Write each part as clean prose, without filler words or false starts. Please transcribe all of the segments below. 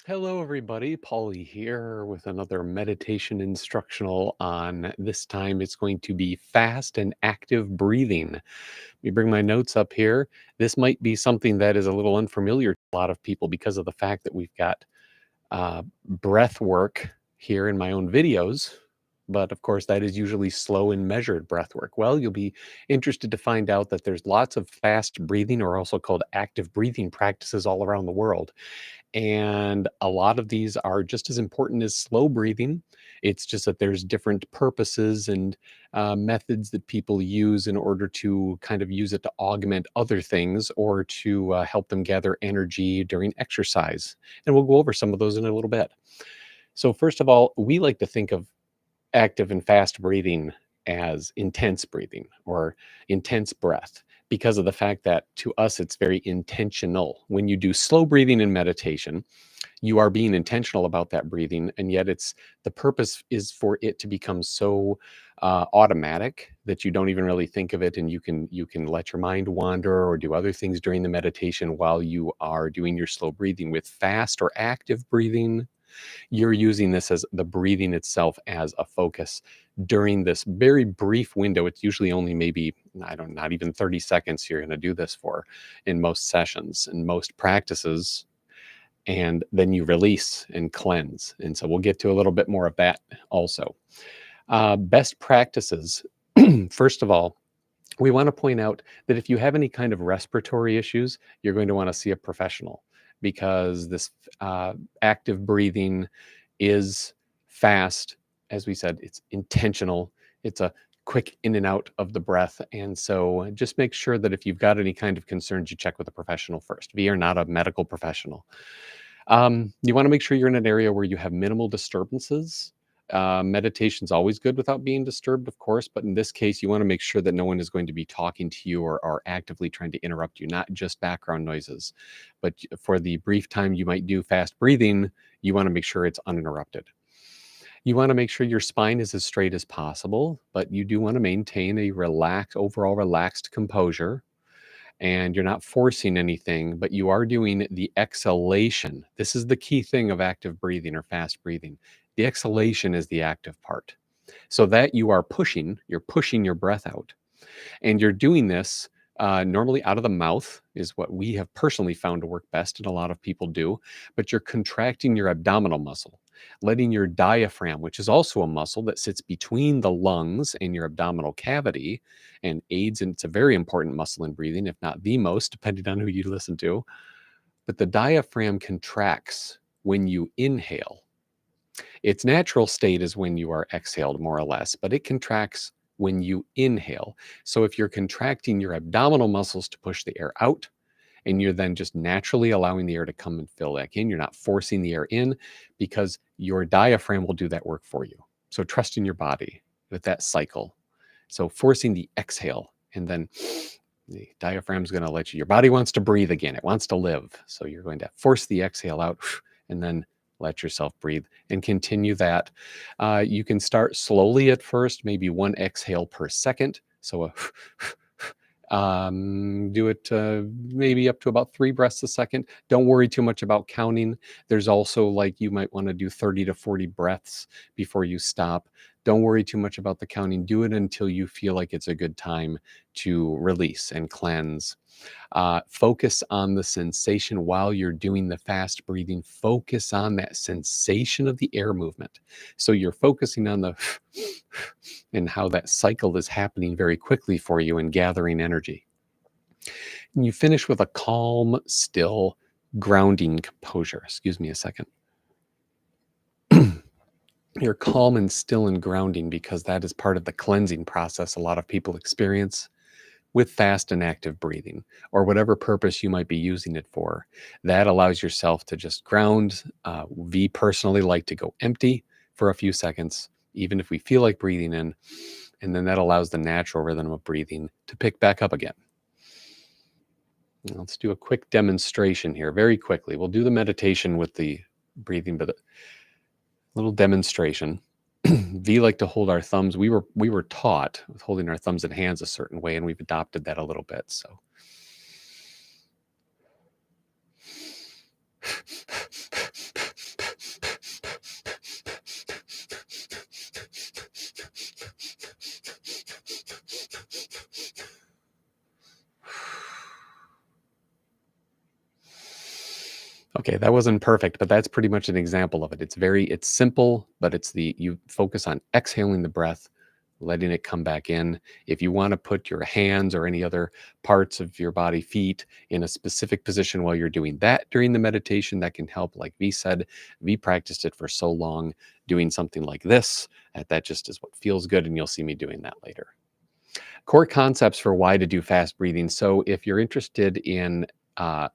Hello, everybody. Paulie here with another meditation instructional on this time. It's going to be fast and active breathing. Let me bring my notes up here. This might be something that is a little unfamiliar to a lot of people because of the fact that we've got breath work here in my own videos. But of course, that is usually slow and measured breath work. Well, you'll be interested to find out that there's lots of fast breathing, or also called active breathing practices, all around the world. And a lot of these are just as important as slow breathing. It's just that there's different purposes and methods that people use in order to kind of use it to augment other things or to help them gather energy during exercise. And we'll go over some of those in a little bit. So, first of all, we like to think of active and fast breathing as intense breathing or intense breath because of the fact that to us it's very intentional. When you do slow breathing in meditation, you are being intentional about that breathing, and yet it's the purpose is for it to become so automatic that you don't even really think of it, and you can let your mind wander or do other things during the meditation while you are doing your slow breathing. With fast or active breathing, you're using this as the breathing itself as a focus during this very brief window. It's usually only maybe, I don't, not even 30 seconds you're going to do this for in most sessions and most practices. And then you release and cleanse. And so we'll get to a little bit more of that also. Best practices. First of all, we want to point out that if you have any kind of respiratory issues, you're going to want to see a professional, because this active breathing is fast. As we said, it's intentional. It's a quick in and out of the breath. And so just make sure that if you've got any kind of concerns, you check with a professional first. We are not a medical professional. You want to make sure you're in an area where you have minimal disturbances. Meditation's always good without being disturbed, of course, but in this case, you want to make sure that no one is going to be talking to you or actively trying to interrupt you, not just background noises. But for the brief time you might do fast breathing, you want to make sure it's uninterrupted. You want to make sure your spine is as straight as possible, but you do want to maintain a overall relaxed composure, and you're not forcing anything, but you are doing the exhalation. This is the key thing of active breathing or fast breathing. The exhalation is the active part. So that you're pushing your breath out. And you're doing this normally out of the mouth, is what we have personally found to work best, and a lot of people do. But you're contracting your abdominal muscle, letting your diaphragm, which is also a muscle that sits between the lungs and your abdominal cavity and aids, and it's a very important muscle in breathing, if not the most, depending on who you listen to. But the diaphragm contracts when you inhale. Its natural state is when you are exhaled, more or less, but it contracts when you inhale. So if you're contracting your abdominal muscles to push the air out, and you're then just naturally allowing the air to come and fill back in, you're not forcing the air in, because your diaphragm will do that work for you. So trust in your body with that cycle. So forcing the exhale, and then the diaphragm is going to let you, your body wants to breathe again. It wants to live. So you're going to force the exhale out and then let yourself breathe and continue that. You can start slowly at first, maybe one exhale per second. So do it maybe up to about 3 breaths a second. Don't worry too much about counting. There's also, like, you might want to do 30 to 40 breaths before you stop. Don't worry too much about the counting. Do it until you feel like it's a good time to release and cleanse. Focus on the sensation while you're doing the fast breathing. Focus on that sensation of the air movement. So you're focusing on the and how that cycle is happening very quickly for you and gathering energy. And you finish with a calm, still, grounding composure. Excuse me a second. You're calm and still and grounding because that is part of the cleansing process a lot of people experience with fast and active breathing, or whatever purpose you might be using it for. That allows yourself to just ground. We personally like to go empty for a few seconds, even if we feel like breathing in, and then that allows the natural rhythm of breathing to pick back up again. Let's do a quick demonstration here very quickly. We'll do the meditation with the breathing, but a little demonstration. We like to hold our thumbs. We were taught with holding our thumbs and hands a certain way, and we've adopted that a little bit. So Okay, that wasn't perfect, but that's pretty much an example of it. It's simple, but you focus on exhaling the breath, letting it come back in. If you want to put your hands or any other parts of your body, feet, in a specific position while you're doing that during the meditation, that can help. Like V said, V practiced it for so long, doing something like this, that just is what feels good, and you'll see me doing that later. Core concepts for why to do fast breathing. So if you're interested in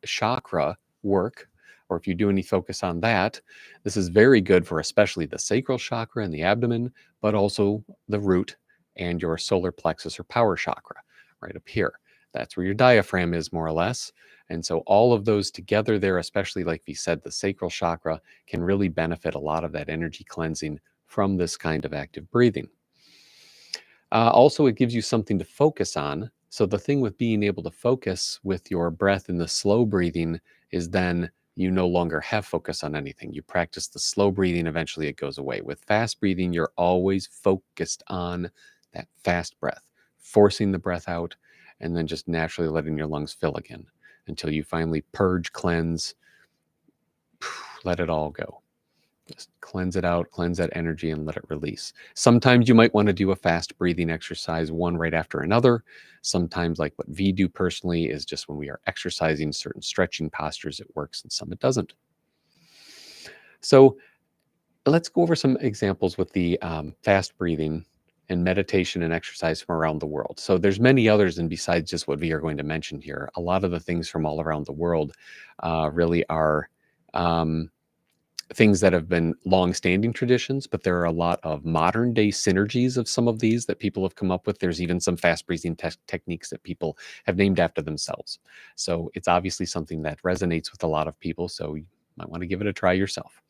chakra work, or if you do any focus on that, this is very good for especially the sacral chakra and the abdomen, but also the root and your solar plexus or power chakra right up here. That's where your diaphragm is, more or less. And so all of those together there, especially like we said, the sacral chakra, can really benefit a lot of that energy cleansing from this kind of active breathing. Also, it gives you something to focus on. So the thing with being able to focus with your breath in the slow breathing is then you no longer have focus on anything. You practice the slow breathing, eventually it goes away. With fast breathing, you're always focused on that fast breath, forcing the breath out, and then just naturally letting your lungs fill again until you finally purge, cleanse, let it all go. Just cleanse it out, cleanse that energy, and let it release. Sometimes you might want to do a fast breathing exercise, one right after another. Sometimes, like what we do personally, is just when we are exercising certain stretching postures, it works, and some it doesn't. So let's go over some examples with the fast breathing and meditation and exercise from around the world. So there's many others, and besides just what we are going to mention here, a lot of the things from all around the world really are things that have been long-standing traditions, but there are a lot of modern-day synergies of some of these that people have come up with. There's even some fast breathing techniques that people have named after themselves. So it's obviously something that resonates with a lot of people, so you might want to give it a try yourself.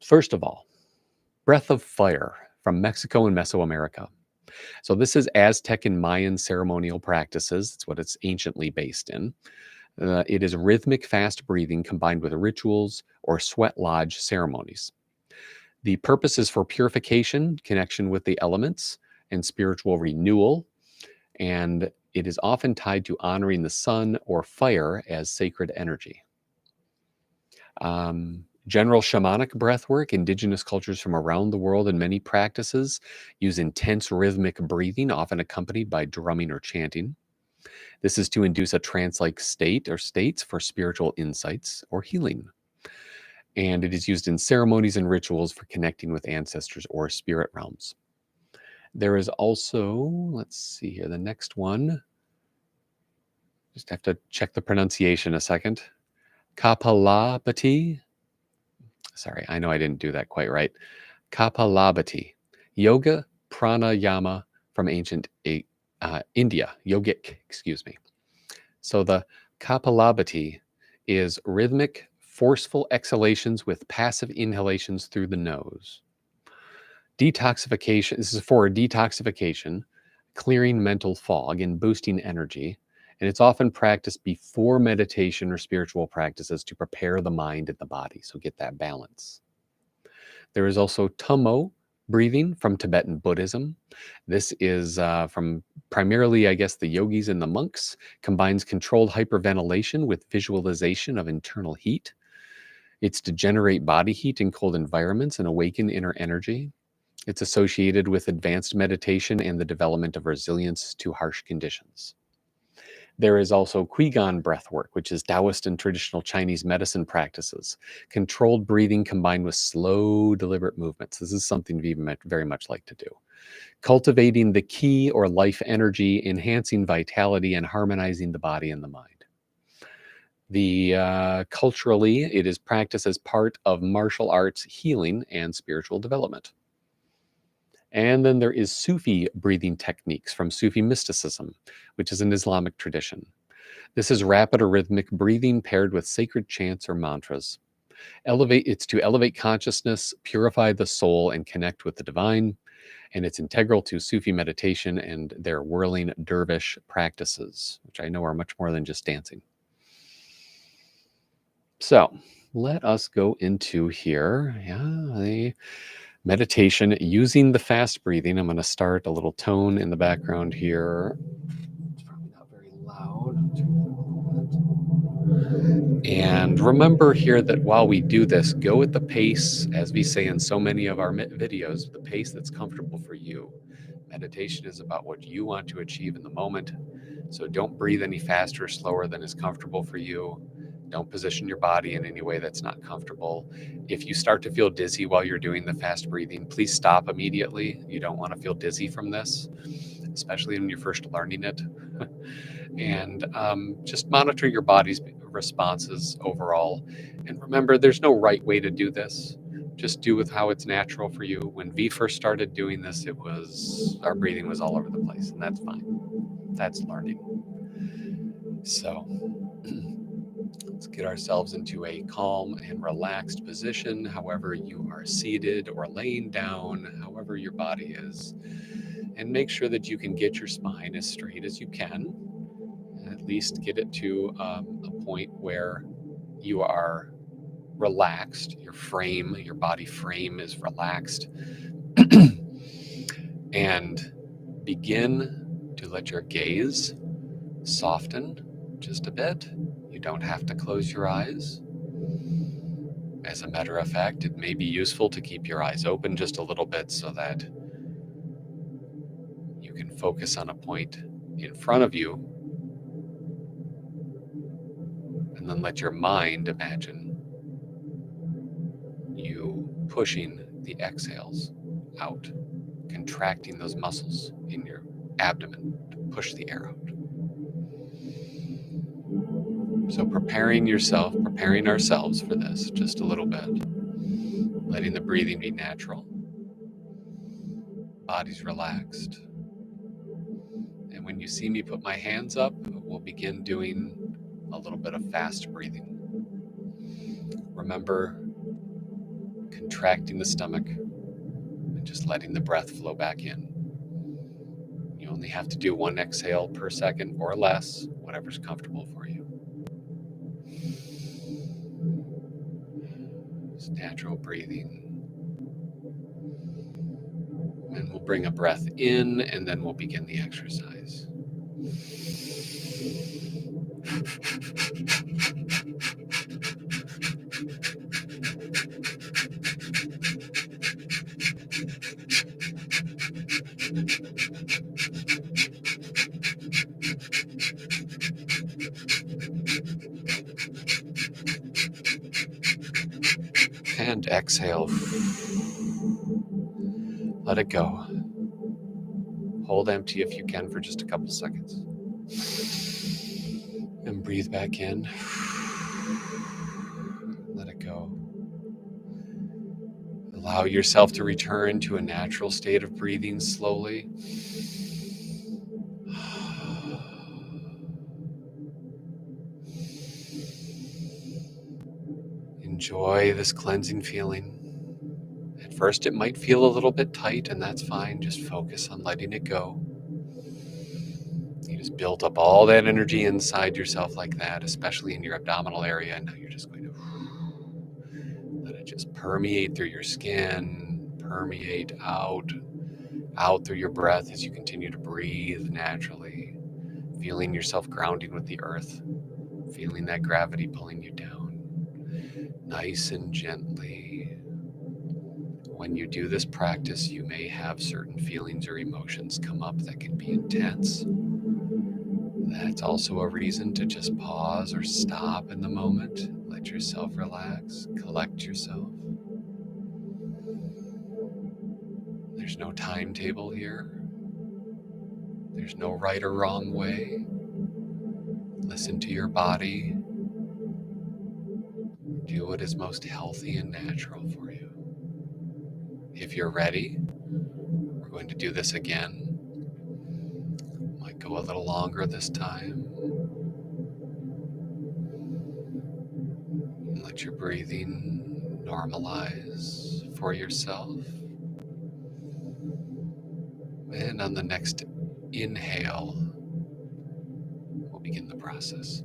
First of all, breath of fire from Mexico and Mesoamerica. So this is Aztec and Mayan ceremonial practices. It's what it's anciently based in. It is rhythmic fast breathing combined with rituals or sweat lodge ceremonies. The purpose is for purification, connection with the elements, and spiritual renewal. And it is often tied to honoring the sun or fire as sacred energy. General shamanic breathwork, indigenous cultures from around the world and many practices use intense rhythmic breathing, often accompanied by drumming or chanting. This is to induce a trance-like state or states for spiritual insights or healing. And it is used in ceremonies and rituals for connecting with ancestors or spirit realms. There is also, let's see here, the next one. Just have to check the pronunciation a second. Kapalabhati. Sorry, I know I didn't do that quite right. Kapalabhati, yoga pranayama from ancient India, yogic, excuse me. So the Kapalabhati is rhythmic, forceful exhalations with passive inhalations through the nose. Detoxification, this is for detoxification, clearing mental fog and boosting energy. And it's often practiced before meditation or spiritual practices to prepare the mind and the body. So get that balance. There is also Tummo breathing from Tibetan Buddhism. This is from primarily, I guess, the yogis and the monks, combines controlled hyperventilation with visualization of internal heat. It's to generate body heat in cold environments and awaken inner energy. It's associated with advanced meditation and the development of resilience to harsh conditions. There is also Qigong breathwork, which is Taoist and traditional Chinese medicine practices. Controlled breathing combined with slow, deliberate movements. This is something we very much like to do. Cultivating the qi or life energy, enhancing vitality, and harmonizing the body and the mind. Culturally, it is practiced as part of martial arts healing and spiritual development. And then there is Sufi breathing techniques from Sufi mysticism, which is an Islamic tradition. This is rapid or rhythmic breathing paired with sacred chants or mantras. It's to elevate consciousness, purify the soul, and connect with the divine. And it's integral to Sufi meditation and their whirling dervish practices, which I know are much more than just dancing. So let us go into here. The meditation using the fast breathing. I'm going to start a little tone in the background here. It's probably not very loud. And remember here that while we do this, go at the pace, as we say in so many of our videos, the pace that's comfortable for you. Meditation is about what you want to achieve in the moment. So don't breathe any faster or slower than is comfortable for you. Don't position your body in any way that's not comfortable. If you start to feel dizzy while you're doing the fast breathing, please stop immediately. You don't want to feel dizzy from this, especially when you're first learning it. And just monitor your body's responses overall. And remember, there's no right way to do this. Just do with how it's natural for you. When V first started doing this, our breathing was all over the place, and that's fine. That's learning. So let's get ourselves into a calm and relaxed position, however you are seated or laying down, however your body is. And make sure that you can get your spine as straight as you can. At least get it to a point where you are relaxed, your body frame is relaxed. And begin to let your gaze soften just a bit. You don't have to close your eyes. As a matter of fact, it may be useful to keep your eyes open just a little bit so that you can focus on a point in front of you. And then let your mind imagine you pushing the exhales out, contracting those muscles in your abdomen to push the air out. So preparing ourselves for this just a little bit, letting the breathing be natural, body's relaxed. And when you see me put my hands up, we'll begin doing a little bit of fast breathing. Remember contracting the stomach and just letting the breath flow back in. You only have to do one exhale per second or less, whatever's comfortable for you. It's natural breathing. And we'll bring a breath in, and then we'll begin the exercise. And exhale. Let it go. Hold empty if you can for just a couple seconds. And breathe back in. Let it go. Allow yourself to return to a natural state of breathing slowly. Enjoy this cleansing feeling. At first, it might feel a little bit tight, and that's fine. Just focus on letting it go. You just built up all that energy inside yourself like that, especially in your abdominal area. And now you're just going to let it just permeate through your skin, permeate out through your breath as you continue to breathe naturally, feeling yourself grounding with the earth, feeling that gravity pulling you down, nice and gently. When you do this practice, you may have certain feelings or emotions come up that can be intense. That's also a reason to just pause or stop in the moment. Let yourself relax, collect yourself. There's no timetable here. There's no right or wrong way. Listen to your body. Do what is most healthy and natural for you. If you're ready, we're going to do this again. Might go a little longer this time. Let your breathing normalize for yourself. And on the next inhale, we'll begin the process.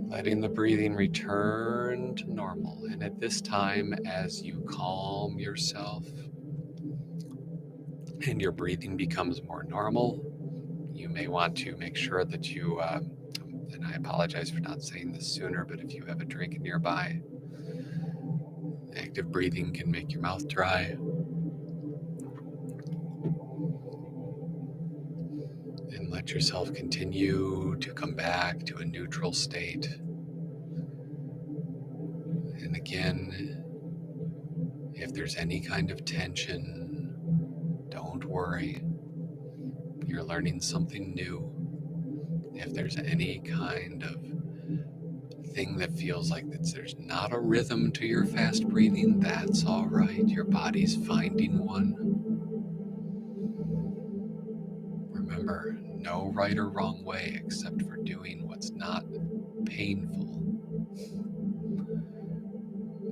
Letting the breathing return to normal. And at this time, as you calm yourself and your breathing becomes more normal, you may want to make sure that you, and I apologize for not saying this sooner, but if you have a drink nearby, active breathing can make your mouth dry. And let yourself continue to come back to a neutral state. And again, if there's any kind of tension, don't worry. You're learning something new. If there's any kind of thing that feels like there's not a rhythm to your fast breathing, that's all right. Your body's finding one. Remember, no right or wrong way except for doing what's not painful.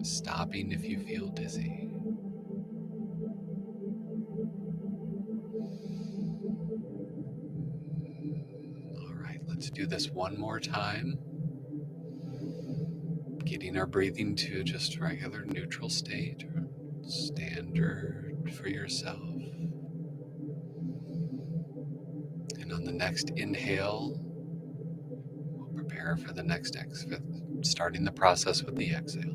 Stopping if you feel dizzy. All right, let's do this one more time. Getting our breathing to just regular neutral state or standard for yourself. And on the next inhale, we'll prepare for the next exhale, starting the process with the exhale.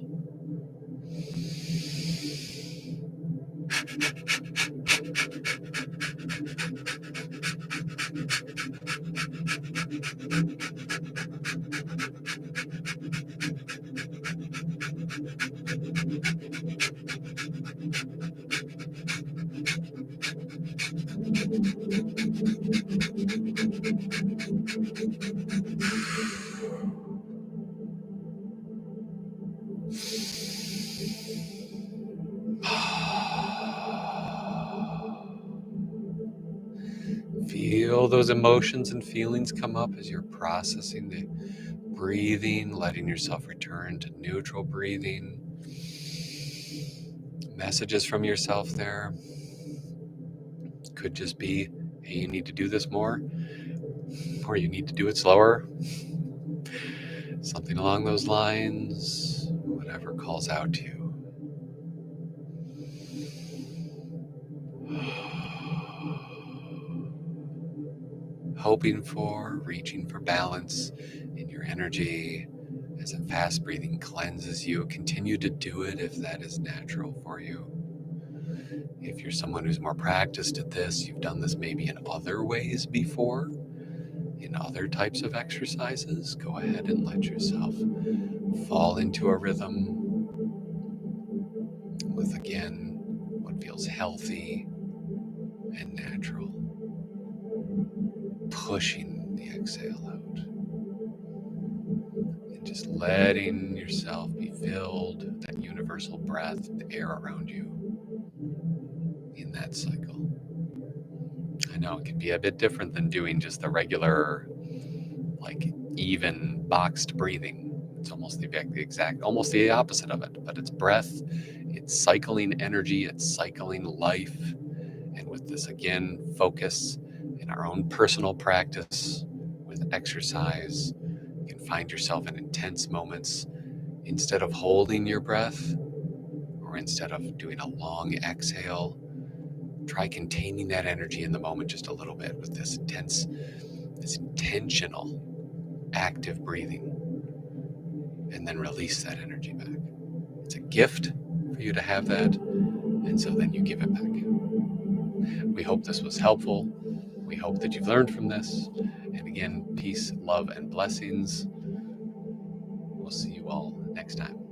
Feel those emotions and feelings come up as you're processing the breathing, letting yourself return to neutral breathing. Messages from yourself there could just be, hey, you need to do this more, or you need to do it slower. Something along those lines, whatever calls out to you. Hoping for, reaching for balance in your energy as a fast breathing cleanses you. Continue to do it if that is natural for you. If you're someone who's more practiced at this, you've done this maybe in other ways before, in other types of exercises, go ahead and let yourself fall into a rhythm with, again, what feels healthy and natural. Pushing the exhale out. And just letting yourself be filled with that universal breath, the air around you in that cycle. I know it can be a bit different than doing just the regular, like, even boxed breathing. It's almost almost the opposite of it, but it's breath, it's cycling energy, it's cycling life. And with this, again, focus in our own personal practice with exercise, you can find yourself in intense moments. Instead of holding your breath, or instead of doing a long exhale, try containing that energy in the moment just a little bit with this intentional, active breathing, and then release that energy back. It's a gift for you to have that, and so then you give it back. We hope this was helpful. We hope that you've learned from this. And again, peace, love, and blessings. We'll see you all next time.